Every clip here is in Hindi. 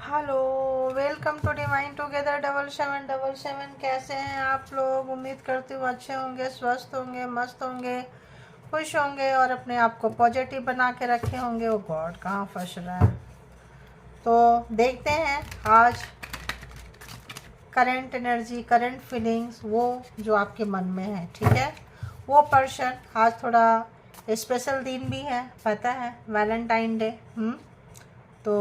Hello, welcome to divine together 7777। कैसे हैं आप लोग? उम्मीद करती हूँ अच्छे होंगे, स्वस्थ होंगे, मस्त होंगे, खुश होंगे और अपने आप को पॉजिटिव बना के रखे होंगे। वो गॉड कहाँ फंस रहा है। तो देखते हैं आज करंट एनर्जी, करंट फीलिंग्स, वो जो आपके मन में है, ठीक है। वो पर्सन, आज थोड़ा स्पेशल दिन भी है, पता है, वैलेंटाइन डे। तो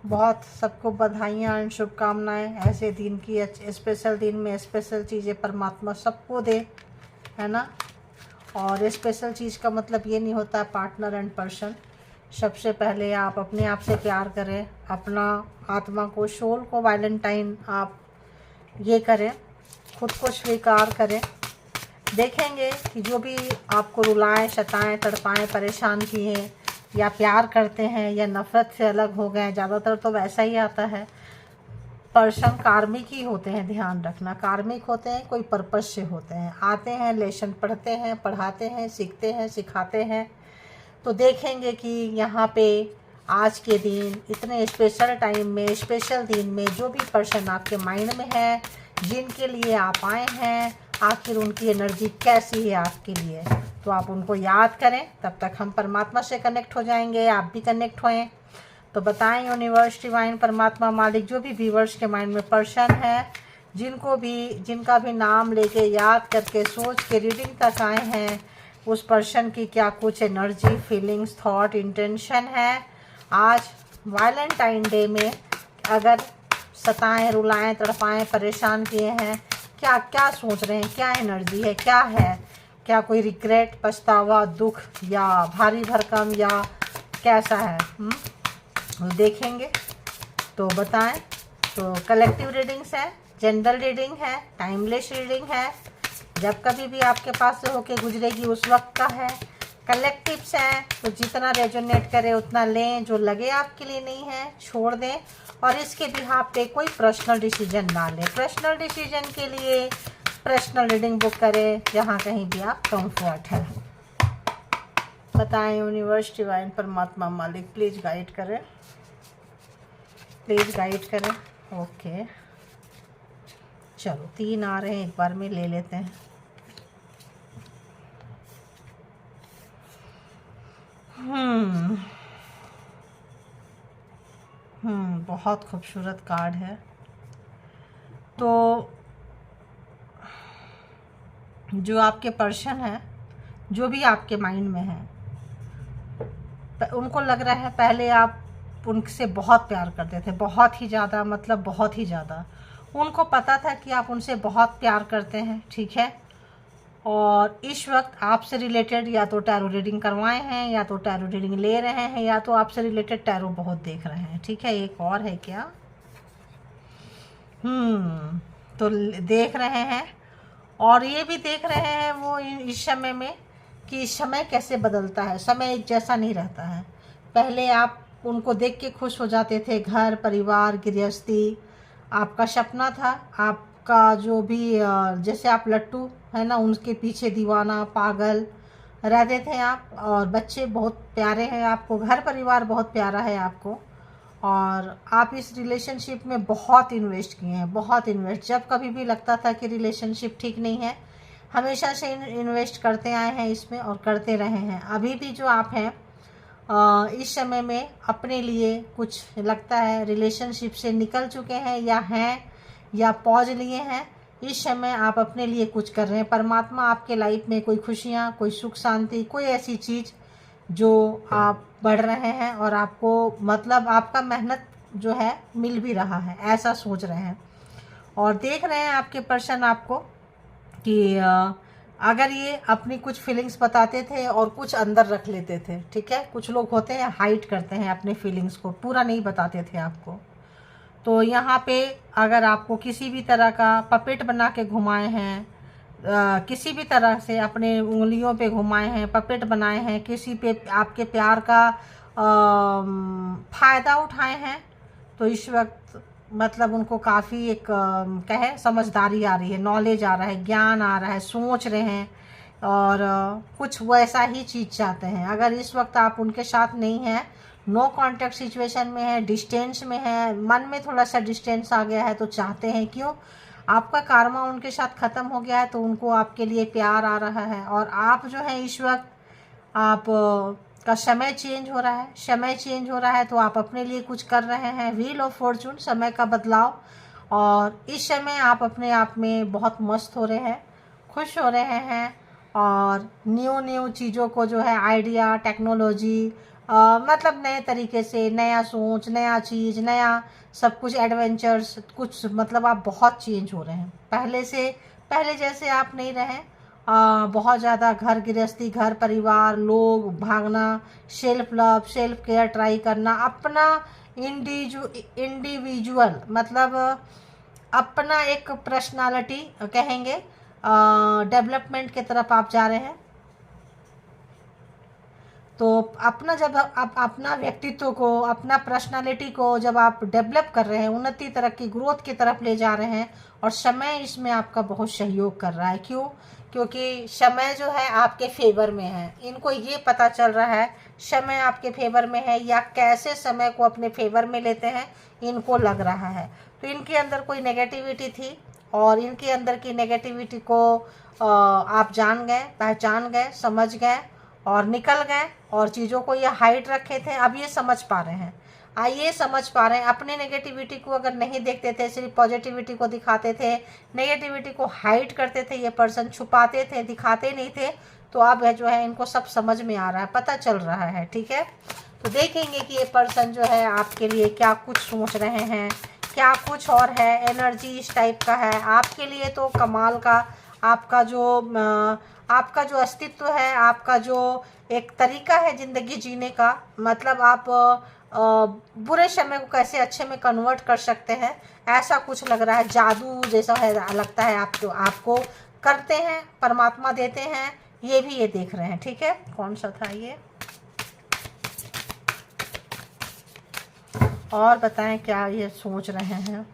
बहुत सबको बधाइयाँ एंड शुभकामनाएं ऐसे दिन की, स्पेशल दिन में स्पेशल चीज़ें परमात्मा सबको दे, है ना। और स्पेशल चीज़ का मतलब ये नहीं होता है पार्टनर एंड पर्सन। सबसे पहले आप अपने आप से प्यार करें, अपना आत्मा को, सोल को वैलेंटाइन आप ये करें, खुद को स्वीकार करें। देखेंगे कि जो भी आपको रुलाएं, सताएं, तड़पाएं, परेशान किए, या प्यार करते हैं या नफ़रत से अलग हो गए, ज़्यादातर तो वैसा ही आता है। पर्सन कार्मिक ही होते हैं, ध्यान रखना, कार्मिक होते हैं, कोई पर्पस से होते हैं, आते हैं, लेसन पढ़ते हैं, पढ़ाते हैं, सीखते हैं, सिखाते हैं। तो देखेंगे कि यहाँ पे आज के दिन, इतने स्पेशल टाइम में, स्पेशल दिन में, जो भी पर्सन आपके माइंड में है, जिनके लिए आप आए हैं, आखिर उनकी एनर्जी कैसी है आपके लिए। तो आप उनको याद करें, तब तक हम परमात्मा से कनेक्ट हो जाएंगे, आप भी कनेक्ट होएं। तो बताएं यूनिवर्स, डिवाइन, परमात्मा, मालिक, जो भी व्यूवर्स के माइंड में पर्सन है, जिनका भी नाम लेके, याद करके, सोच के रीडिंग तक आए हैं, उस पर्सन की क्या कुछ एनर्जी, फीलिंग्स, थॉट, इंटेंशन है आज वैलेंटाइन डे में। अगर सताएं, रुलाएं, तड़पाएं, परेशान किए हैं, क्या क्या सोच रहे हैं, क्या एनर्जी है, क्या है, क्या कोई रिग्रेट, पछतावा, दुख, या भारी भरकम, या कैसा है, वो देखेंगे। तो बताएं। तो कलेक्टिव रीडिंग्स है, जनरल रीडिंग है, टाइमलेस रीडिंग है, जब कभी भी आपके पास से होके गुजरेगी उस वक्त का है। कलेक्टिव्स हैं, तो जितना रेजोनेट करे उतना लें, जो लगे आपके लिए नहीं है छोड़ दें। और इसके बिहाफ पे कोई पर्सनल डिसीजन ना लें। पर्सनल डिसीजन के लिए पर्सनल रीडिंग बुक करें, जहाँ कहीं भी आप कंफर्ट है। बताएं यूनिवर्स, डिवाइन, परमात्मा, मालिक, प्लीज़ गाइड करें, प्लीज़ गाइड करें। ओके, चलो 3 आ रहे हैं, एक बार में ले लेते हैं। बहुत खूबसूरत कार्ड है। तो जो आपके पर्सन है, जो भी आपके माइंड में है, उनको लग रहा है पहले आप उनसे बहुत प्यार करते थे, बहुत ही ज़्यादा, मतलब बहुत ही ज़्यादा। उनको पता था कि आप उनसे बहुत प्यार करते हैं, ठीक है। और इस वक्त आपसे रिलेटेड या तो टैरो रीडिंग करवाए हैं, या तो टैरो रीडिंग ले रहे हैं, या तो आपसे रिलेटेड टैरो बहुत देख रहे हैं, ठीक है। एक और है क्या? तो देख रहे हैं, और ये भी देख रहे हैं वो इस समय में कि समय कैसे बदलता है। समय एक जैसा नहीं रहता है। पहले आप उनको देख के खुश हो जाते थे, घर परिवार गृहस्थी आपका सपना था, आपका जो भी जैसे आप लट्टू है ना, उनके पीछे दीवाना पागल रहते थे आप। और बच्चे बहुत प्यारे हैं आपको, घर परिवार बहुत प्यारा है आपको, और आप इस रिलेशनशिप में बहुत इन्वेस्ट किए हैं, बहुत इन्वेस्ट। जब कभी भी लगता था कि रिलेशनशिप ठीक नहीं है, हमेशा से इन्वेस्ट करते आए हैं इसमें और करते रहे हैं। अभी भी जो आप हैं इस समय में अपने लिए कुछ लगता है रिलेशनशिप से निकल चुके हैं, या पॉज लिए हैं। इस समय आप अपने लिए कुछ कर रहे हैं। परमात्मा आपके लाइफ में कोई खुशियाँ, कोई सुख शांति, कोई ऐसी चीज़ जो आप बढ़ रहे हैं, और आपको मतलब आपका मेहनत जो है मिल भी रहा है, ऐसा सोच रहे हैं। और देख रहे हैं आपके पर्सन आपको कि अगर ये अपनी कुछ फीलिंग्स बताते थे और कुछ अंदर रख लेते थे, ठीक है। कुछ लोग होते हैं हाइड करते हैं अपने फीलिंग्स को, पूरा नहीं बताते थे आपको। तो यहाँ पे अगर आपको किसी भी तरह का पपेट बना के घुमाए हैं, किसी भी तरह से अपने उंगलियों पे घुमाए हैं, पपेट बनाए हैं, किसी पे आपके प्यार का फ़ायदा उठाए हैं, तो इस वक्त मतलब उनको काफ़ी एक कहे समझदारी आ रही है, नॉलेज आ रहा है, ज्ञान आ रहा है, सोच रहे हैं, और कुछ वैसा ही चीज़ चाहते हैं। अगर इस वक्त आप उनके साथ नहीं हैं, नो कांटेक्ट सिचुएशन में है, डिस्टेंस में है, मन में थोड़ा सा डिस्टेंस आ गया है, तो चाहते हैं क्यों, आपका कार्मा उनके साथ ख़त्म हो गया है, तो उनको आपके लिए प्यार आ रहा है। और आप जो है इस वक्त आप का समय चेंज हो रहा है, समय चेंज हो रहा है, तो आप अपने लिए कुछ कर रहे हैं। व्हील ऑफ फॉर्चून, समय का बदलाव। और इस समय आप अपने आप में बहुत मस्त हो रहे हैं, खुश हो रहे हैं, और न्यू चीज़ों को जो है आइडिया, टेक्नोलॉजी, मतलब नए तरीके से, नया सोच, नया चीज़, नया सब कुछ, एडवेंचर्स कुछ, मतलब आप बहुत चेंज हो रहे हैं पहले जैसे आप नहीं रहे। बहुत ज़्यादा घर गृहस्थी, घर परिवार, लोग, भागना, self love, self care try करना, अपना इंडिविजुअल मतलब अपना एक पर्सनालिटी कहेंगे डेवलपमेंट की तरफ आप जा रहे हैं। तो अपना जब आप अपना व्यक्तित्व को, अपना पर्सनालिटी को जब आप डेवलप कर रहे हैं, उन्नति, तरक्की, ग्रोथ की तरफ ले जा रहे हैं, और समय इसमें आपका बहुत सहयोग कर रहा है। क्यों? क्योंकि समय जो है आपके फेवर में है। इनको ये पता चल रहा है समय आपके फेवर में है, या कैसे समय को अपने फेवर में लेते हैं, इनको लग रहा है। तो इनके अंदर कोई नेगेटिविटी थी, और इनके अंदर की नेगेटिविटी को आप जान गए, पहचान गए, समझ गए और निकल गए, और चीज़ों को ये हाइड रखे थे, अब ये समझ पा रहे हैं। ये समझ पा रहे हैं। अपने नेगेटिविटी को अगर नहीं देखते थे, सिर्फ पॉजिटिविटी को दिखाते थे, नेगेटिविटी को हाइड करते थे, ये पर्सन छुपाते थे, दिखाते नहीं थे, तो अब जो है इनको सब समझ में आ रहा है, पता चल रहा है। ठीक है, तो देखेंगे कि ये पर्सन जो है आपके लिए क्या कुछ सोच रहे हैं, क्या कुछ और है, एनर्जी इस टाइप का है आपके लिए। तो कमाल का आपका जो अस्तित्व है, आपका जो एक तरीका है ज़िंदगी जीने का, मतलब आप बुरे समय को कैसे अच्छे में कन्वर्ट कर सकते हैं, ऐसा कुछ लग रहा है। जादू जैसा है, लगता है आपको करते हैं, परमात्मा देते हैं, ये भी ये देख रहे हैं। ठीक है, कौन सा था ये, और बताएं क्या ये सोच रहे हैं।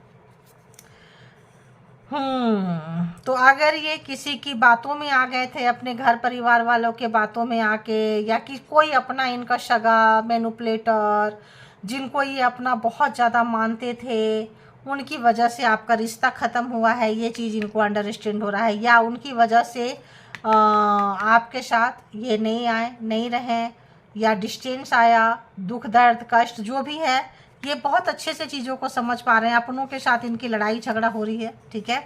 तो अगर ये किसी की बातों में आ गए थे, अपने घर परिवार वालों के बातों में आके, या कि कोई अपना इनका सगा, मैनिपुलेटर, जिनको ये अपना बहुत ज़्यादा मानते थे, उनकी वजह से आपका रिश्ता ख़त्म हुआ है, ये चीज़ इनको अंडरस्टैंड हो रहा है। या उनकी वजह से आपके साथ ये नहीं आए, नहीं रहे, या डिस्टेंस आया, दुख दर्द कष्ट जो भी है, ये बहुत अच्छे से चीज़ों को समझ पा रहे हैं। अपनों के साथ इनकी लड़ाई झगड़ा हो रही है। ठीक है,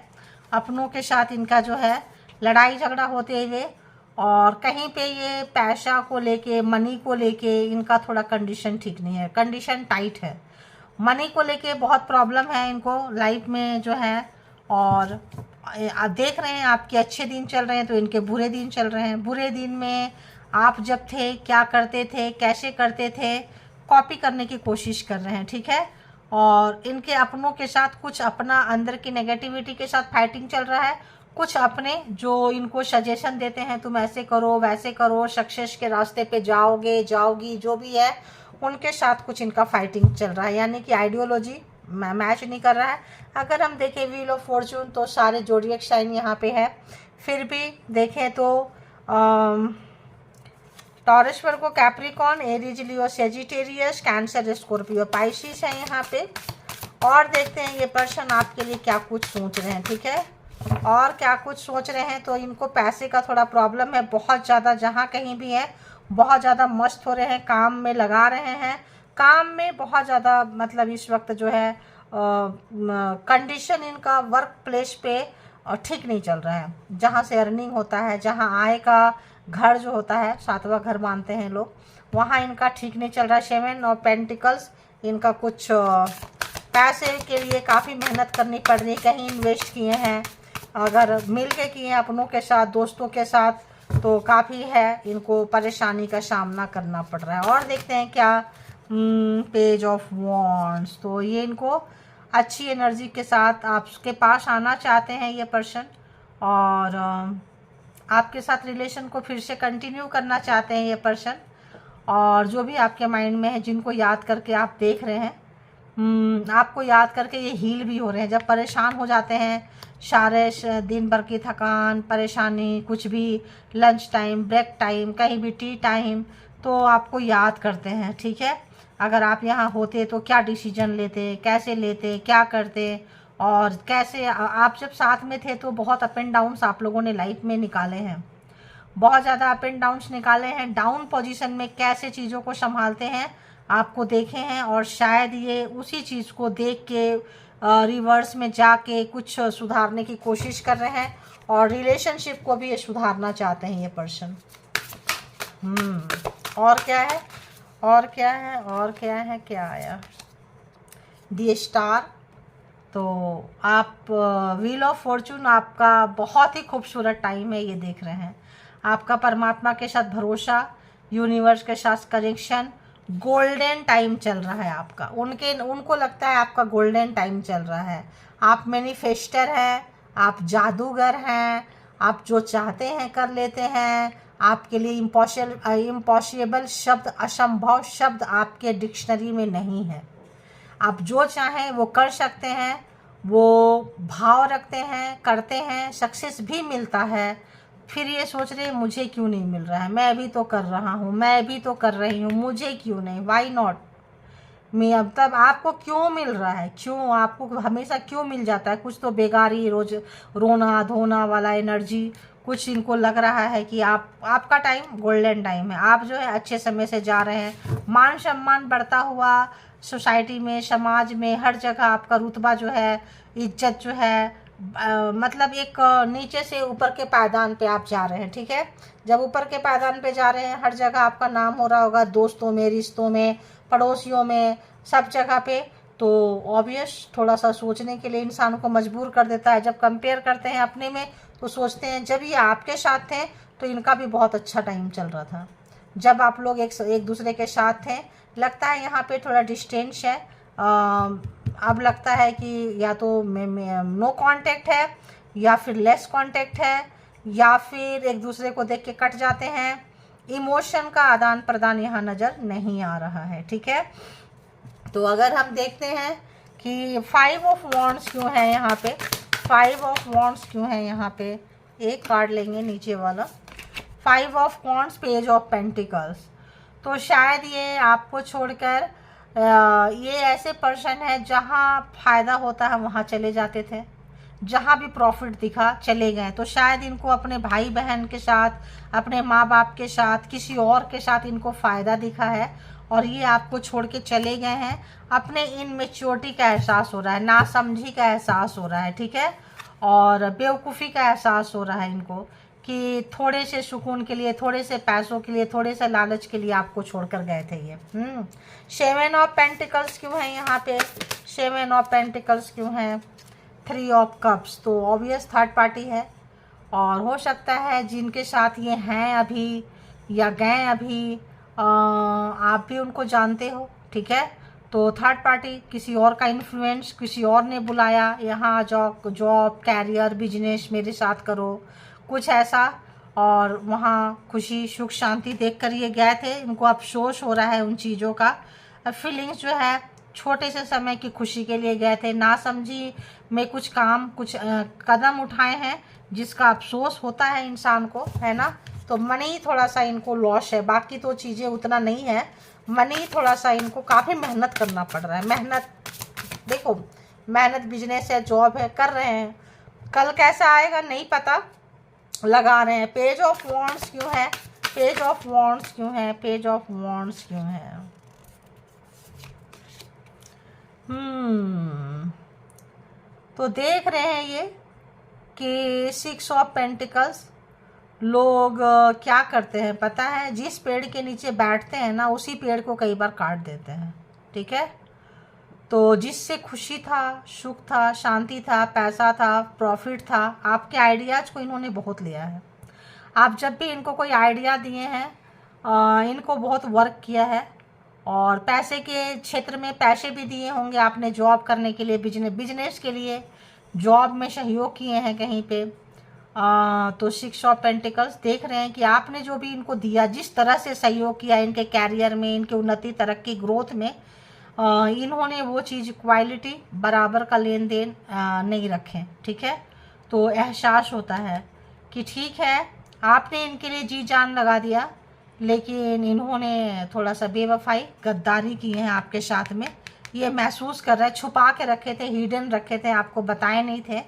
अपनों के साथ इनका जो है लड़ाई झगड़ा होते हुए, और कहीं पे ये पैसा को लेके, मनी को लेके इनका थोड़ा कंडीशन ठीक नहीं है, कंडीशन टाइट है। मनी को लेके बहुत प्रॉब्लम है इनको लाइफ में जो है। और आप देख रहे हैं आपके अच्छे दिन चल रहे हैं, तो इनके बुरे दिन चल रहे हैं। बुरे दिन में आप जब थे, क्या करते थे, कैसे करते थे, कॉपी करने की कोशिश कर रहे हैं। ठीक है, और इनके अपनों के साथ कुछ अपना अंदर की नेगेटिविटी के साथ फाइटिंग चल रहा है। कुछ अपने जो इनको सजेशन देते हैं, तुम ऐसे करो, वैसे करो, सक्सेस के रास्ते पे जाओगे, जाओगी, जो भी है, उनके साथ कुछ इनका फाइटिंग चल रहा है। यानी कि आइडियोलॉजी मैच नहीं कर रहा है। अगर हम देखें व्हील ऑफ फॉर्चून, तो सारे जोडिएक साइन यहाँ पे है। फिर भी देखें तो टॉरस, वर्गो, कैप्रिकॉर्न, एरीज, लियो, सेजिटेरियस, कैंसर, स्कॉर्पियो, पाइसिस है यहाँ पे। और देखते हैं ये पर्सन आपके लिए क्या कुछ सोच रहे हैं। ठीक है, और क्या कुछ सोच रहे हैं। तो इनको पैसे का थोड़ा प्रॉब्लम है बहुत ज़्यादा, जहाँ कहीं भी है बहुत ज़्यादा मस्त हो रहे हैं, काम में लगा रहे हैं, काम में बहुत ज़्यादा, मतलब इस वक्त जो है कंडीशन इनका वर्क प्लेस पे ठीक नहीं चल रहा है। जहाँ से अर्निंग होता है, जहाँ आय का घर जो होता है, सातवां घर मानते हैं लोग, वहाँ इनका ठीक नहीं चल रहा है। 7 और पेंटिकल्स, इनका कुछ पैसे के लिए काफ़ी मेहनत करनी पड़ रही है, कहीं इन्वेस्ट किए हैं, अगर मिल के किए हैं अपनों के साथ, दोस्तों के साथ, तो काफ़ी है इनको परेशानी का सामना करना पड़ रहा है। और देखते हैं क्या, पेज ऑफ वॉन्ड्स, तो ये इनको अच्छी एनर्जी के साथ आपके पास आना चाहते हैं ये पर्सन, और आपके साथ रिलेशन को फिर से कंटिन्यू करना चाहते हैं ये पर्सन। और जो भी आपके माइंड में है, जिनको याद करके आप देख रहे हैं, आपको याद करके ये हील भी हो रहे हैं। जब परेशान हो जाते हैं, सारे दिन भर की थकान, परेशानी, कुछ भी लंच टाइम, ब्रेक टाइम, कहीं भी टी टाइम, तो आपको याद करते हैं। ठीक है, अगर आप यहाँ होते तो क्या डिसीजन लेते, कैसे लेते, क्या करते, और कैसे आप जब साथ में थे तो बहुत अप एंड डाउन्स आप लोगों ने लाइफ में निकाले हैं, बहुत ज़्यादा अप एंड डाउन्स निकाले हैं। डाउन पोजीशन में कैसे चीज़ों को संभालते हैं आपको देखे हैं, और शायद ये उसी चीज़ को देख के रिवर्स में जाके कुछ सुधारने की कोशिश कर रहे हैं, और रिलेशनशिप को भी ये सुधारना चाहते हैं ये पर्सन। और क्या है, और क्या है, और क्या है, क्या आया, दी स्टार। तो आप व्हील ऑफ फॉर्चून, आपका बहुत ही खूबसूरत टाइम है ये देख रहे हैं। आपका परमात्मा के साथ भरोसा, यूनिवर्स के साथ कनेक्शन, गोल्डन टाइम चल रहा है आपका। उनको लगता है आपका गोल्डन टाइम चल रहा है। आप मैनिफेस्टर हैं, आप जादूगर हैं, आप जो चाहते हैं कर लेते हैं। आपके लिए इम्पॉसिबल शब्द, असंभव शब्द आपके डिक्शनरी में नहीं है। आप जो चाहें वो कर सकते हैं, वो भाव रखते हैं, करते हैं, सक्सेस भी मिलता है। फिर ये सोच रहे हैं मुझे क्यों नहीं मिल रहा है, मैं भी तो कर रहा हूँ, मैं भी तो कर रही हूँ, मुझे क्यों नहीं, वाई नॉट मैं। अब तब आपको क्यों मिल रहा है, क्यों आपको हमेशा क्यों मिल जाता है? कुछ तो बेगारी, रोज रोना धोना वाला एनर्जी, कुछ इनको लग रहा है कि आपका टाइम गोल्डन टाइम है। आप जो है अच्छे समय से जा रहे हैं, मान सम्मान बढ़ता हुआ सोसाइटी में, समाज में, हर जगह आपका रुतबा जो है, इज्जत जो है, मतलब एक नीचे से ऊपर के पायदान पे आप जा रहे हैं। ठीक है, जब ऊपर के पायदान पे जा रहे हैं हर जगह आपका नाम हो रहा होगा, दोस्तों में, रिश्तों में, पड़ोसियों में, सब जगह पे। तो ऑब्वियस थोड़ा सा सोचने के लिए इंसान को मजबूर कर देता है। जब कंपेयर करते हैं अपने में तो सोचते हैं जब ये आपके साथ थे तो इनका भी बहुत अच्छा टाइम चल रहा था। जब आप लोग एक दूसरे के साथ थे, लगता है यहाँ पे थोड़ा डिस्टेंस है। अब लगता है कि या तो नो कांटेक्ट है, या फिर लेस कांटेक्ट है, या फिर एक दूसरे को देख के कट जाते हैं। इमोशन का आदान प्रदान यहाँ नज़र नहीं आ रहा है। ठीक है, तो अगर हम देखते हैं कि 5 ऑफ वॉन्ड्स क्यों है यहाँ पे, 5 ऑफ वॉन्ड्स क्यों है यहाँ पे, एक कार्ड लेंगे नीचे वाला, 5 of wands, page of pentacles. तो शायद ये आपको छोड़कर ये ऐसे पर्सन है जहाँ फ़ायदा होता है वहाँ चले जाते थे, जहाँ भी प्रॉफिट दिखा चले गए। तो शायद इनको अपने भाई बहन के साथ, अपने माँ बाप के साथ, किसी और के साथ इनको फ़ायदा दिखा है और ये आपको छोड़ के चले गए हैं। अपने इनमेच्योरिटी का एहसास हो रहा है, नासमझी का एहसास हो रहा है। ठीक है, और बेवकूफ़ी का एहसास हो रहा है इनको कि थोड़े से सुकून के लिए, थोड़े से पैसों के लिए, थोड़े से लालच के लिए आपको छोड़कर गए थे ये। 7 ऑफ पेंटिकल्स क्यों है यहाँ पे, 7 ऑफ पेंटिकल्स क्यों है, 3 ऑफ कप्स। तो ऑब्वियस थर्ड पार्टी है, और हो सकता है जिनके साथ ये हैं अभी या गए अभी, आप भी उनको जानते हो। ठीक है, तो थर्ड पार्टी, किसी और का इन्फ्लुएंस, किसी और ने बुलाया यहाँ जॉब कैरियर बिजनेस मेरे साथ करो, कुछ ऐसा, और वहाँ खुशी सुख शांति देखकर ये गए थे। इनको अफसोस हो रहा है उन चीज़ों का, फीलिंग्स जो है छोटे से समय की खुशी के लिए गए थे, नासमझी में कुछ काम, कुछ कदम उठाए हैं जिसका अफसोस होता है इंसान को, है ना। तो मनी थोड़ा सा इनको लॉस है, बाकी तो चीज़ें उतना नहीं है। मनी थोड़ा सा इनको काफ़ी मेहनत करना पड़ रहा है। मेहनत देखो, मेहनत बिजनेस है, जॉब है, कर रहे हैं। कल कैसा आएगा नहीं पता, लगा रहे हैं। पेज ऑफ वॉन्ड्स क्यों है, पेज ऑफ वॉन्ड्स क्यों है, पेज ऑफ वॉन्ड्स क्यों है। तो देख रहे हैं ये कि 6 ऑफ पेंटिकल्स, लोग क्या करते हैं पता है, जिस पेड़ के नीचे बैठते हैं ना उसी पेड़ को कई बार काट देते हैं। ठीक है, तो जिससे खुशी था, सुख था, शांति था, पैसा था, प्रॉफिट था, आपके आइडियाज़ को इन्होंने बहुत लिया है। आप जब भी इनको कोई आइडिया दिए हैं, इनको बहुत वर्क किया है, और पैसे के क्षेत्र में पैसे भी दिए होंगे आपने, जॉब करने के लिए, बिजनेस के लिए, जॉब में सहयोग किए हैं कहीं पे। तो 6 ऑफ पेंटिकल्स देख रहे हैं कि आपने जो भी इनको दिया, जिस तरह से सहयोग किया इनके कैरियर में, इनके उन्नति तरक्की ग्रोथ में, इन्होंने वो चीज़ क्वालिटी बराबर का लेन देन नहीं रखे। ठीक है, तो एहसास होता है कि ठीक है आपने इनके लिए जी जान लगा दिया, लेकिन इन्होंने थोड़ा सा बेवफाई गद्दारी की है आपके साथ में, ये महसूस कर रहे हैं। छुपा के रखे थे, हिडन रखे थे, आपको बताए नहीं थे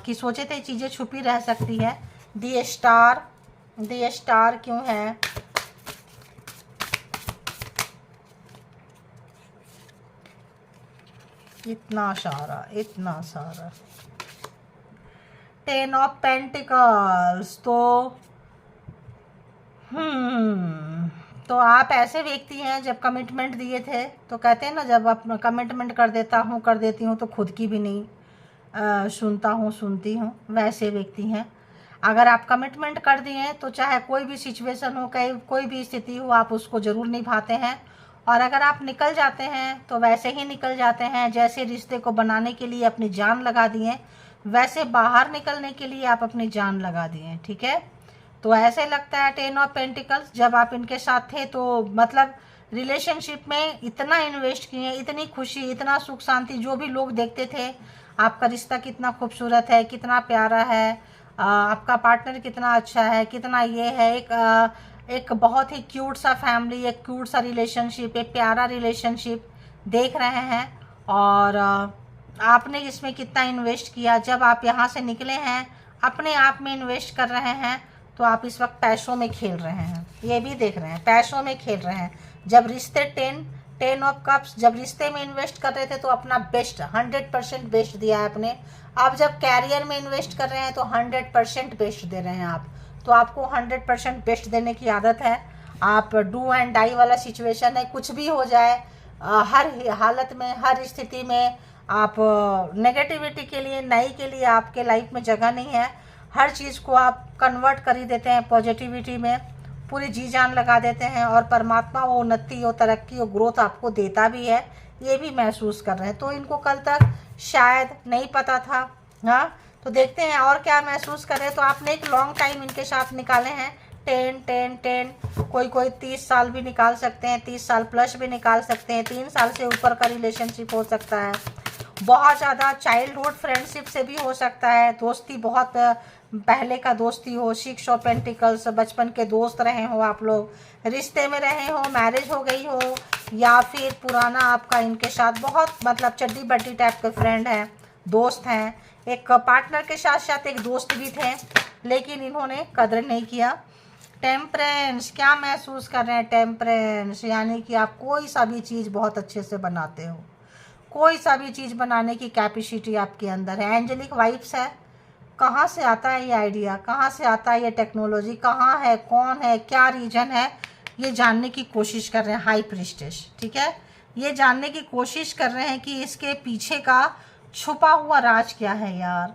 कि सोचे थे चीज़ें छुपी रह सकती है। दी स्टार क्यों है? इतना सारा 10 ऑफ पेंटिकल्स। तो आप ऐसे व्यक्ति हैं, जब कमिटमेंट दिए थे तो कहते हैं ना, जब आप कमिटमेंट कर देती हूँ तो खुद की भी नहीं सुनती हूँ, वैसे व्यक्ति हैं। अगर आप कमिटमेंट कर दिए हैं तो चाहे कोई भी सिचुएशन हो, कोई भी स्थिति हो, आप उसको ज़रूर निभाते हैं। और अगर आप निकल जाते हैं तो वैसे ही निकल जाते हैं, जैसे रिश्ते को बनाने के लिए अपनी जान लगा दिए, वैसे बाहर निकलने के लिए आप अपनी जान लगा दिए। ठीक है, तो ऐसे लगता है 10 ऑफ पेंटिकल्स, जब आप इनके साथ थे तो मतलब रिलेशनशिप में इतना इन्वेस्ट किए, इतनी खुशी, इतना सुख शांति, जो भी लोग देखते थे आपका रिश्ता कितना खूबसूरत है, कितना प्यारा है, आपका पार्टनर कितना अच्छा है, कितना ये है, एक बहुत ही क्यूट सा फैमिली, एक क्यूट सा रिलेशनशिप, एक प्यारा रिलेशनशिप देख रहे हैं। और आपने इसमें कितना इन्वेस्ट किया, जब आप यहाँ से निकले हैं अपने आप में इन्वेस्ट कर रहे हैं, तो आप इस वक्त पैसों में खेल रहे हैं, ये भी देख रहे हैं, पैसों में खेल रहे हैं। जब रिश्ते 10 ऑफ कप्स, जब रिश्ते में इन्वेस्ट कर रहे थे तो अपना बेस्ट 100% बेस्ट दिया है आपने। अब जब कैरियर में इन्वेस्ट कर रहे हैं तो 100% बेस्ट दे रहे हैं आप। तो आपको 100% बेस्ट देने की आदत है। आप डू एंड डाई वाला सिचुएशन है, कुछ भी हो जाए, हर हालत में, हर स्थिति में आप नेगेटिविटी के लिए, नई के लिए आपके लाइफ में जगह नहीं है। हर चीज़ को आप कन्वर्ट कर ही देते हैं पॉजिटिविटी में, पूरी जी जान लगा देते हैं, और परमात्मा वो उन्नति और तरक्की और ग्रोथ आपको देता भी है, ये भी महसूस कर रहे हैं। तो इनको कल तक शायद नहीं पता था। हाँ, तो देखते हैं और क्या महसूस कर रहे हैं। तो आपने एक लॉन्ग टाइम इनके साथ निकाले हैं, 10 कोई 30 साल भी निकाल सकते हैं, 30 साल प्लस भी निकाल सकते हैं, 3 साल से ऊपर का रिलेशनशिप हो सकता है, बहुत ज़्यादा चाइल्डहुड फ्रेंडशिप से भी हो सकता है, दोस्ती बहुत पहले का दोस्ती हो, 6 ऑफ पेंटिकल्स, बचपन के दोस्त रहे हो आप लोग, रिश्ते में रहे हो, मैरिज हो गई हो, या फिर पुराना आपका इनके साथ बहुत मतलब चड्डी बड्डी टाइप के फ्रेंड हैं, दोस्त हैं, एक पार्टनर के साथ साथ एक दोस्त भी थे, लेकिन इन्होंने कदर नहीं किया। टेम्परेंस, क्या महसूस कर रहे हैं? टेम्परेंस यानी कि आप कोई सा भी चीज़ बहुत अच्छे से बनाते हो, कोई सा भी चीज़ बनाने की कैपेसिटी आपके अंदर है। एंजेलिक वाइब्स है, कहाँ से आता है ये आइडिया, कहाँ से आता है ये टेक्नोलॉजी, कहाँ है, कौन है, क्या रीजन है, ये जानने की कोशिश कर रहे हैं हाई प्रिस्टेस। ठीक है, ये जानने की कोशिश कर रहे हैं कि इसके पीछे का छुपा हुआ राज क्या है यार,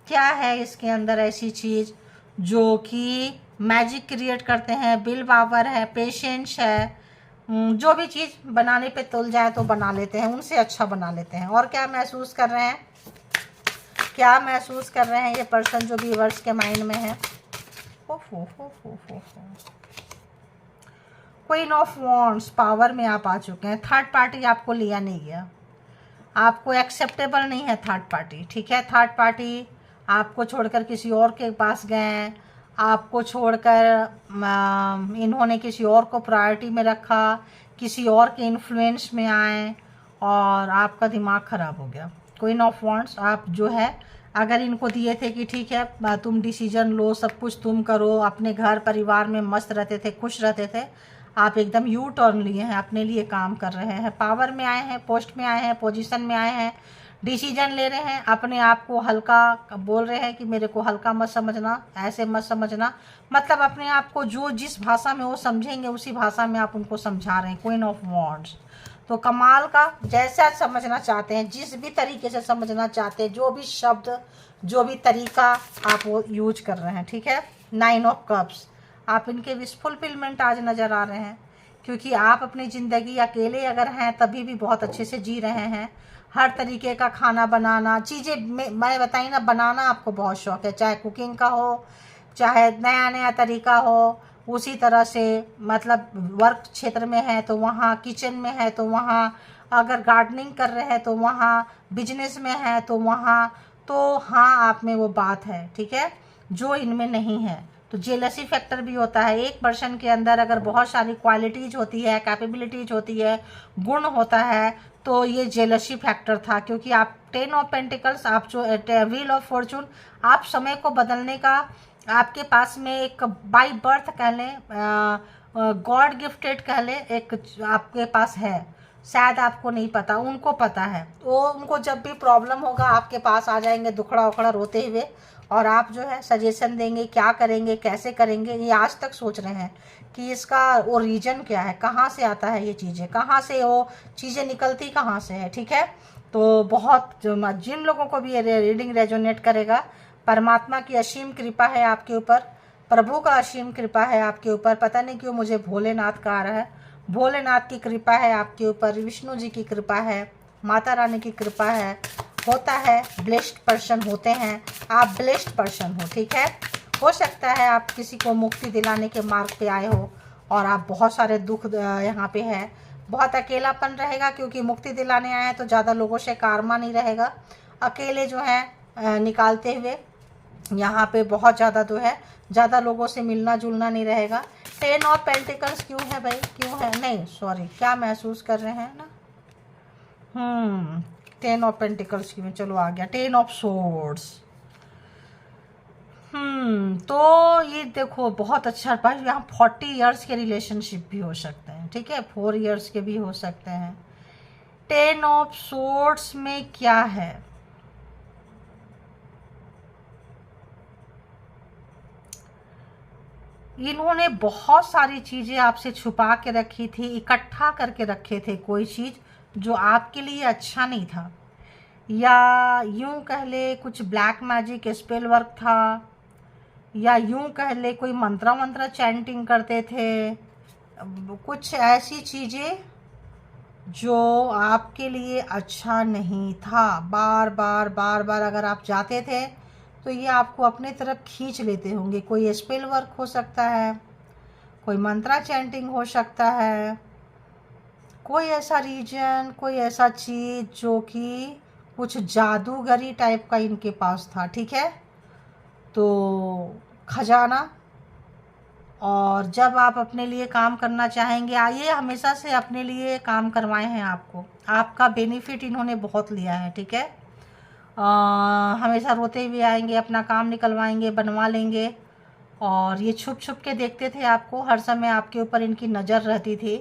क्या है इसके अंदर ऐसी चीज़ जो कि मैजिक क्रिएट करते हैं। बिल पावर है, पेशेंस है, जो भी चीज़ बनाने पे तुल जाए तो बना लेते हैं, उनसे अच्छा बना लेते हैं। और क्या महसूस कर रहे हैं, क्या महसूस कर रहे हैं ये पर्सन जो व्यूअर्स के माइंड में है? क्वीन ऑफ वॉन्ड्स, पावर में आप आ चुके हैं। थर्ड पार्टी आपको लिया नहीं गया, आपको एक्सेप्टेबल नहीं है थर्ड पार्टी। ठीक है, थर्ड पार्टी आपको छोड़कर किसी और के पास गए हैं, आपको छोड़कर इन्होंने किसी और को प्रायोरिटी में रखा, किसी और के इन्फ्लुएंस में आए और आपका दिमाग ख़राब हो गया। क्वीन ऑफ वॉन्ड्स, आप जो है अगर इनको दिए थे कि ठीक है तुम डिसीजन लो, सब कुछ तुम करो, अपने घर परिवार में मस्त रहते थे, खुश रहते थे, आप एकदम यू टर्न लिए हैं, अपने लिए काम कर रहे हैं, पावर में आए हैं, पोस्ट में आए हैं, पोजीशन में आए हैं, डिसीजन ले रहे हैं, अपने आप को हल्का बोल रहे हैं कि मेरे को हल्का मत समझना, ऐसे मत समझना, मतलब अपने आप को जो जिस भाषा में वो समझेंगे उसी भाषा में आप उनको समझा रहे हैं। क्वीन ऑफ वॉन्ड्स, तो कमाल का, जैसा समझना चाहते हैं, जिस भी तरीके से समझना चाहते हैं, जो भी शब्द, जो भी तरीका आप वो यूज कर रहे हैं। ठीक है, 9 ऑफ कप्स, आप इनके विश फुलफिलमेंट आज नज़र आ रहे हैं, क्योंकि आप अपनी ज़िंदगी अकेले अगर हैं तभी भी बहुत अच्छे से जी रहे हैं। हर तरीके का खाना बनाना, चीज़ें मैं बताई ना, बनाना आपको बहुत शौक़ है, चाहे कुकिंग का हो, चाहे नया नया तरीका हो, उसी तरह से मतलब वर्क क्षेत्र में है तो वहाँ, किचन में है तो वहाँ, अगर गार्डनिंग कर रहे हैं तो वहाँ, बिजनेस में है तो वहाँ, तो हाँ आप में वो बात है। ठीक है, जो इनमें नहीं है, तो जेलसी फैक्टर भी होता है। एक पर्सन के अंदर अगर बहुत सारी क्वालिटीज होती है, कैपेबिलिटीज होती है, गुण होता है, तो ये जेलसी फैक्टर था। क्योंकि आप 10 ऑफ पेंटिकल्स, आप जो व्हील ऑफ फॉर्चून, आप समय को बदलने का आपके पास में एक बाय बर्थ कह लें, गॉड गिफ्टेड कह लें, एक आपके पास है। शायद आपको नहीं पता, उनको पता है। वो उनको जब भी प्रॉब्लम होगा आपके पास आ जाएंगे दुखड़ा उखड़ा रोते हुए, और आप जो है सजेशन देंगे, क्या करेंगे, कैसे करेंगे। ये आज तक सोच रहे हैं कि इसका ओरिजिन क्या है, कहाँ से आता है ये चीज़ें, कहाँ से वो चीज़ें निकलती कहाँ से है। ठीक है, तो बहुत जिन लोगों को भी ये रीडिंग रेजोनेट करेगा, परमात्मा की असीम कृपा है आपके ऊपर, प्रभु का असीम कृपा है आपके ऊपर। पता नहीं क्यों मुझे भोलेनाथ का आ रहा है। भोलेनाथ की कृपा है आपके ऊपर, विष्णु जी की कृपा है, माता रानी की कृपा है। होता है, ब्लेस्ड पर्सन होते हैं, आप ब्लेस्ड पर्सन हो। ठीक है, हो सकता है आप किसी को मुक्ति दिलाने के मार्ग पे आए हो और आप बहुत सारे दुख यहाँ पे है, बहुत अकेलापन रहेगा। क्योंकि मुक्ति दिलाने आए हैं तो ज़्यादा लोगों से कारवा नहीं रहेगा, अकेले जो है निकालते हुए यहाँ पे बहुत ज़्यादा जो है, ज़्यादा लोगों से मिलना जुलना नहीं रहेगा। 10 ऑफ पेंटिकल्स क्यों है भाई, क्यों है, नहीं सॉरी, क्या महसूस कर रहे हैं ना, 10 ऑफ पेंटिकल्स क्यों, चलो आ गया 10 ऑफ सोर्ड्स। तो ये देखो बहुत अच्छा भाई, यहाँ 40 इयर्स के रिलेशनशिप भी हो सकते हैं। ठीक है, 4 इयर्स के भी हो सकते हैं। 10 ऑफ सोर्ड्स में क्या है, इन्होंने बहुत सारी चीज़ें आपसे छुपा के रखी थी, इकट्ठा करके रखे थे कोई चीज़ जो आपके लिए अच्छा नहीं था, या यूं कह ले कुछ ब्लैक मैजिक स्पेल वर्क था, या यूं कह ले कोई मंत्र चैंटिंग करते थे, कुछ ऐसी चीज़ें जो आपके लिए अच्छा नहीं था। बार बार अगर आप जाते थे तो ये आपको अपने तरफ खींच लेते होंगे। कोई स्पेल वर्क हो सकता है, कोई मंत्रा चैंटिंग हो सकता है, कोई ऐसा रीजन, कोई ऐसा चीज़ जो कि कुछ जादूगरी टाइप का इनके पास था। ठीक है, तो खजाना, और जब आप अपने लिए काम करना चाहेंगे, आइए हमेशा से अपने लिए काम करवाए हैं आपको, आपका बेनिफिट इन्होंने बहुत लिया है। ठीक है, हमेशा रोते हुए आएंगे, अपना काम निकलवाएंगे, बनवा लेंगे, और ये छुप छुप के देखते थे आपको, हर समय आपके ऊपर इनकी नज़र रहती थी।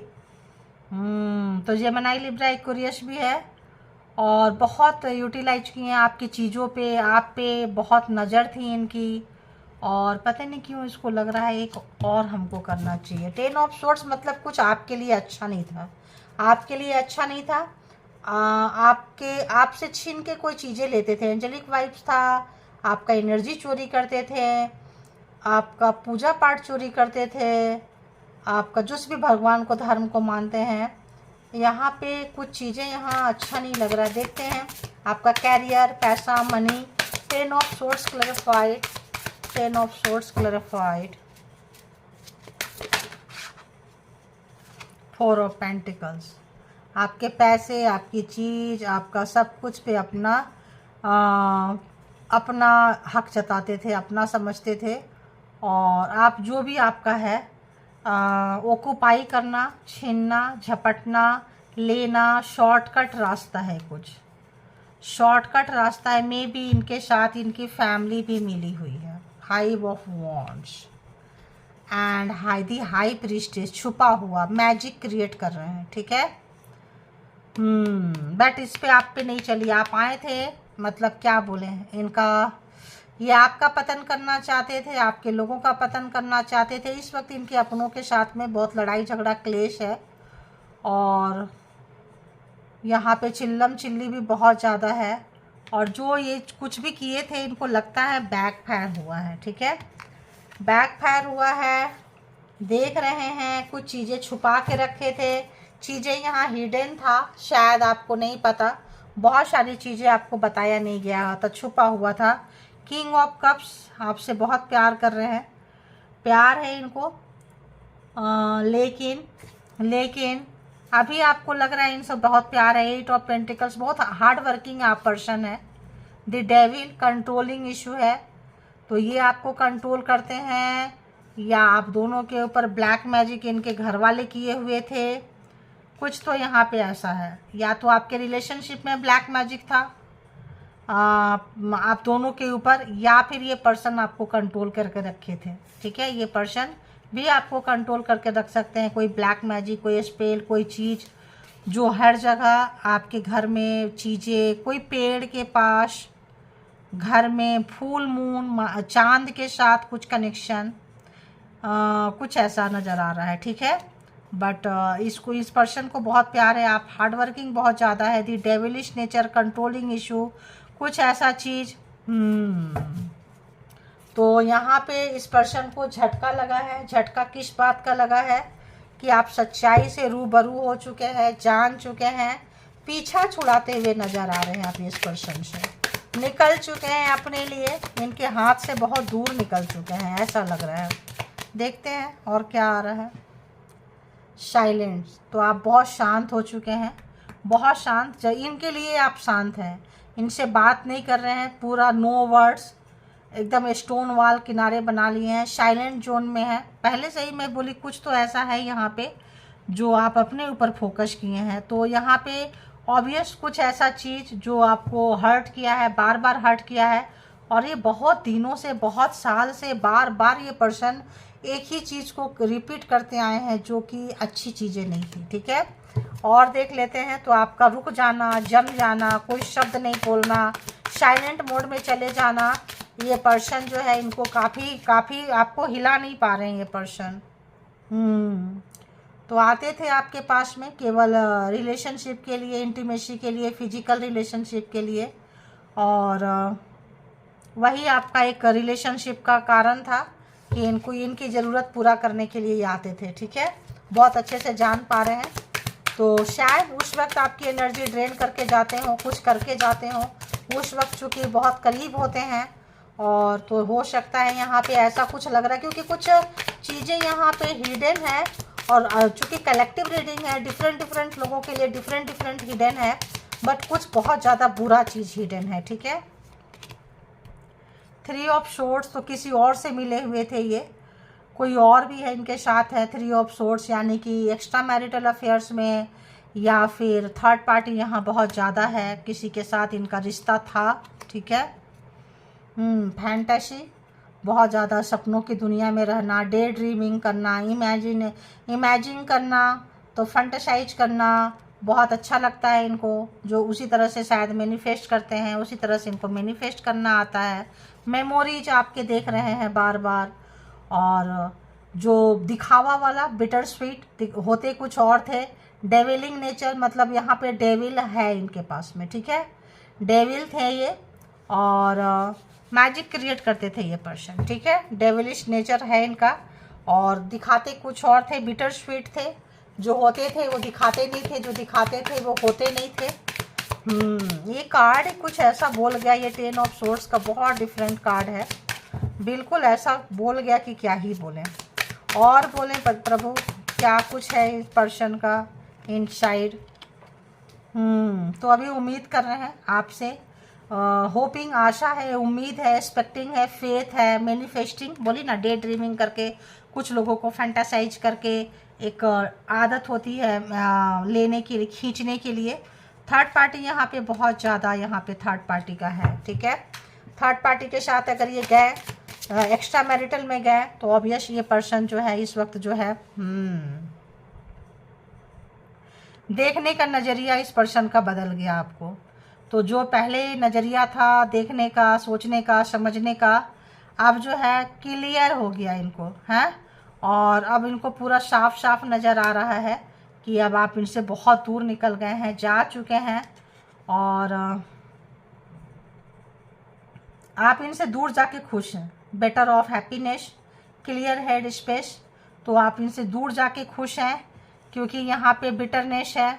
तो जेमिनी लिब्रा एक्वेरियस भी है, और बहुत यूटिलाइज किए हैं आपकी चीज़ों पे, आप पे बहुत नज़र थी इनकी, और पता नहीं क्यों इसको लग रहा है एक और हमको करना चाहिए। 10 ऑफ सोर्ड्स मतलब कुछ आपके लिए अच्छा नहीं था, आपके लिए अच्छा नहीं था। आपसे छीन के कोई चीज़ें लेते थे, एंजेलिक वाइब्स था, आपका एनर्जी चोरी करते थे, आपका पूजा पाठ चोरी करते थे, आपका जिस भी भगवान को धर्म को मानते हैं। यहाँ पे कुछ चीज़ें यहाँ अच्छा नहीं लग रहा है। देखते हैं आपका कैरियर, पैसा, money. 10 of swords clarified, 10 of swords clarified, 4 of pentacles. आपके पैसे, आपकी चीज़, आपका सब कुछ पे अपना हक जताते थे, अपना समझते थे, और आप जो भी आपका है ऑक्यूपाई करना, छीनना, झपटना, लेना, शॉर्टकट रास्ता है, कुछ शॉर्टकट रास्ता है। मे बी इनके साथ इनकी फैमिली भी मिली हुई है। Hive of wands and high priestess, छुपा हुआ मैजिक क्रिएट कर रहे हैं। ठीक है, बट इस पे आप पे नहीं चली, आप आए थे, मतलब क्या बोले इनका, ये आपका पतन करना चाहते थे, आपके लोगों का पतन करना चाहते थे। इस वक्त इनके अपनों के साथ में बहुत लड़ाई झगड़ा क्लेश है, और यहाँ पे चिल्लम चिल्ली भी बहुत ज़्यादा है, और जो ये कुछ भी किए थे इनको लगता है बैकफायर हुआ है। ठीक है, बैकफायर हुआ है। देख रहे हैं कुछ चीज़ें छुपा के रखे थे, चीज़ें यहाँ हिडन था, शायद आपको नहीं पता, बहुत सारी चीज़ें आपको बताया नहीं गया था, छुपा हुआ था। किंग ऑफ कप्स आपसे बहुत प्यार कर रहे हैं, प्यार है इनको, लेकिन अभी आपको लग रहा है इनसे बहुत प्यार है। 8 ऑफ पेंटिकल्स, बहुत हार्ड वर्किंग आप पर्सन है। द डेविल, कंट्रोलिंग इशू है, तो ये आपको कंट्रोल करते हैं, या आप दोनों के ऊपर ब्लैक मैजिक इनके घर वाले किए हुए थे। कुछ तो यहाँ पे ऐसा है, या तो आपके रिलेशनशिप में ब्लैक मैजिक था आप दोनों के ऊपर, या फिर ये पर्सन आपको कंट्रोल करके रखे थे। ठीक है, ये पर्सन भी आपको कंट्रोल करके रख सकते हैं। कोई ब्लैक मैजिक, कोई स्पेल, कोई चीज़ जो हर जगह आपके घर में चीज़ें, कोई पेड़ के पास, घर में फुल मून, चांद के साथ कुछ कनेक्शन, कुछ ऐसा नज़र आ रहा है। ठीक है, बट इस पर्सन को बहुत प्यार है, आप हार्ड वर्किंग बहुत ज़्यादा है। दी डेविलिश नेचर, कंट्रोलिंग इशू, कुछ ऐसा चीज़। तो यहाँ पे इस पर्सन को झटका लगा है। झटका किस बात का लगा है कि आप सच्चाई से रूबरू हो चुके हैं, जान चुके हैं, पीछा छुड़ाते हुए नज़र आ रहे हैं आप इस पर्सन से, निकल चुके हैं अपने लिए, इनके हाथ से बहुत दूर निकल चुके हैं, ऐसा लग रहा है। देखते हैं और क्या आ रहा है। साइलेंस, तो आप बहुत शांत हो चुके हैं, बहुत शांत। इनके लिए आप शांत हैं, इनसे बात नहीं कर रहे हैं, पूरा नो वर्ड्स, एकदम स्टोन वॉल किनारे बना लिए हैं, साइलेंट जोन में है। पहले से ही मैं बोली कुछ तो ऐसा है यहाँ पे जो आप अपने ऊपर फोकस किए हैं। तो यहाँ पे ऑब्वियस कुछ ऐसा चीज़ जो आपको हर्ट किया है, बार बार हर्ट किया है, और ये बहुत दिनों से, बहुत साल से बार बार ये पर्सन एक ही चीज़ को रिपीट करते आए हैं, जो कि अच्छी चीज़ें नहीं थी। ठीक है, और देख लेते हैं। तो आपका रुक जाना, जम जाना, कोई शब्द नहीं बोलना, साइलेंट मोड में चले जाना, ये पर्सन जो है इनको काफ़ी आपको हिला नहीं पा रहे हैं ये पर्सन। तो आते थे आपके पास में केवल रिलेशनशिप के लिए, इंटीमेसी के लिए, फिजिकल रिलेशनशिप के लिए, और वही आपका एक रिलेशनशिप का कारण था कि इनको इनकी ज़रूरत पूरा करने के लिए ये आते थे। ठीक है, बहुत अच्छे से जान पा रहे हैं। तो शायद उस वक्त आपकी एनर्जी ड्रेन करके जाते हो, कुछ करके जाते हो उस वक्त, चूँकि बहुत करीब होते हैं, और तो हो सकता है यहाँ पे ऐसा कुछ लग रहा है, क्योंकि कुछ चीज़ें यहाँ पे हिडन है, और चूँकि कलेक्टिव रीडिंग है, डिफरेंट लोगों के लिए डिफरेंट हिडन है, बट कुछ बहुत ज़्यादा बुरा चीज़ हिडन है। ठीक है, 3 ऑफ सोर्ड्स, तो किसी और से मिले हुए थे ये, कोई और भी है इनके साथ है। 3 ऑफ सोर्ड्स यानी कि एक्स्ट्रा मैरिटल अफेयर्स में, या फिर थर्ड पार्टी यहाँ बहुत ज़्यादा है, किसी के साथ इनका रिश्ता था। ठीक है, फैंटेसी, बहुत ज़्यादा सपनों की दुनिया में रहना, डे ड्रीमिंग करना, इमेजिन करना, तो फंटेसाइज करना बहुत अच्छा लगता है इनको, जो उसी तरह से शायद मैनिफेस्ट करते हैं, उसी तरह से इनको मैनिफेस्ट करना आता है। मेमोरीज आपके देख रहे हैं बार बार, और जो दिखावा वाला बिटर स्वीट होते कुछ और थे। डेविलिंग नेचर, मतलब यहाँ पे डेविल है इनके पास में। ठीक है, डेविल थे ये, और मैजिक क्रिएट करते थे ये पर्सन। ठीक है, डेविलिश नेचर है इनका, और दिखाते कुछ और थे, बिटर स्वीट थे, जो होते थे वो दिखाते नहीं थे, जो दिखाते थे वो होते नहीं थे। ये कार्ड कुछ ऐसा बोल गया, ये 10 ऑफ सोर्ड्स का बहुत डिफरेंट कार्ड है, बिल्कुल ऐसा बोल गया कि क्या ही बोलें, और बोलें प्रभु क्या कुछ है इस पर्सन का इनसाइड। तो अभी उम्मीद कर रहे हैं आपसे, होपिंग, आशा है, उम्मीद है, एक्सपेक्टिंग है, फेथ है, मैनिफेस्टिंग, बोली ना, डे ड्रीमिंग करके, कुछ लोगों को फैंटासाइज करके एक आदत होती है लेने के लिए, खींचने के लिए। थर्ड पार्टी यहाँ पे बहुत ज़्यादा, यहाँ पे थर्ड पार्टी का है। ठीक है, थर्ड पार्टी के साथ अगर ये गए, एक्स्ट्रा मैरिटल में गए, तो ऑब्वियस ये पर्सन जो है इस वक्त जो है देखने का नज़रिया इस पर्सन का बदल गया आपको। तो जो पहले नज़रिया था देखने का, सोचने का, समझने का, अब जो है क्लियर हो गया इनको, है, और अब इनको पूरा साफ साफ नज़र आ रहा है कि अब आप इनसे बहुत दूर निकल गए हैं, जा चुके हैं, और आप इनसे दूर जाके खुश हैं। Better of happiness, clear head space, तो आप इनसे दूर जाके खुश हैं, क्योंकि यहाँ पे बिटरनेस है,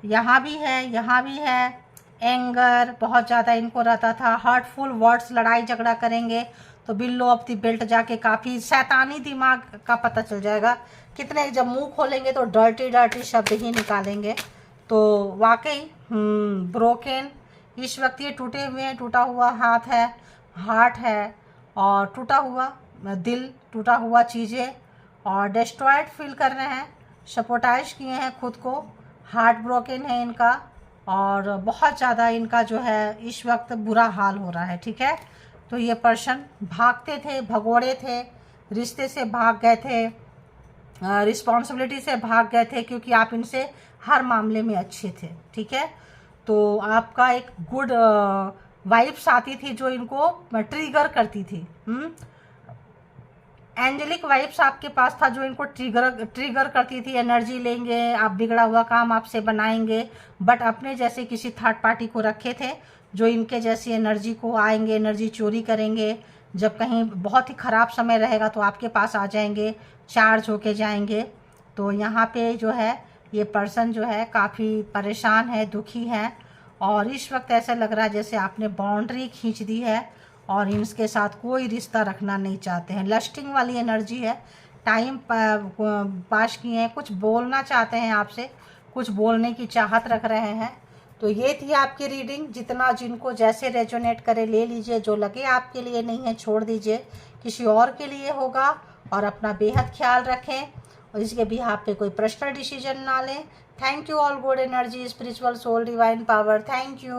यहाँ भी है, यहाँ भी है, एंगर बहुत ज़्यादा इनको रहता था, हर्टफुल वर्ड्स, लड़ाई झगड़ा करेंगे तो बिल्लो ऑफ द बेल्ट जाके काफ़ी शैतानी दिमाग का पता चल जाएगा। कितने जब मुंह खोलेंगे तो डर्टी शब्द ही निकालेंगे। तो वाकई ब्रोकन, इस वक्त ये टूटे हुए हैं, टूटा हुआ हाथ है, हार्ट है, और टूटा हुआ दिल, टूटा हुआ चीज़ें, और डिस्ट्रॉयड फील कर रहे हैं, सपोर्टाइज किए हैं खुद को, हार्ट ब्रोकन है इनका, और बहुत ज़्यादा इनका जो है इस वक्त बुरा हाल हो रहा है। ठीक है, तो ये पर्सन भागते थे, भगोड़े थे, रिश्ते से भाग गए थे, रिस्पॉन्सिबिलिटी से भाग गए थे, क्योंकि आप इनसे हर मामले में अच्छे थे। ठीक है, तो आपका एक गुड वाइब्स आती थी जो इनको ट्रिगर करती थी। एंजेलिक वाइब्स आपके पास था जो इनको ट्रिगर करती थी। एनर्जी लेंगे, आप बिगड़ा हुआ काम आपसे बनाएंगे, बट अपने जैसे किसी थर्ड पार्टी को रखे थे जो इनके जैसी एनर्जी को आएंगे, एनर्जी चोरी करेंगे। जब कहीं बहुत ही ख़राब समय रहेगा तो आपके पास आ जाएंगे, चार्ज होके जाएंगे। तो यहाँ पे जो है ये पर्सन जो है काफ़ी परेशान है, दुखी है, और इस वक्त ऐसा लग रहा है जैसे आपने बाउंड्री खींच दी है और इनके साथ कोई रिश्ता रखना नहीं चाहते हैं। लस्टिंग वाली एनर्जी है, टाइम पास किए हैं, कुछ बोलना चाहते हैं आपसे, कुछ बोलने की चाहत रख रहे हैं। तो ये थी आपकी रीडिंग। जितना जिनको जैसे रेजोनेट करे ले लीजिए, जो लगे आपके लिए नहीं है छोड़ दीजिए, किसी और के लिए होगा। और अपना बेहद ख्याल रखें और इसके बिहाफ पे कोई पर्सनल डिसीजन ना लें। Thank you all good energy, spiritual soul, divine power. Thank you.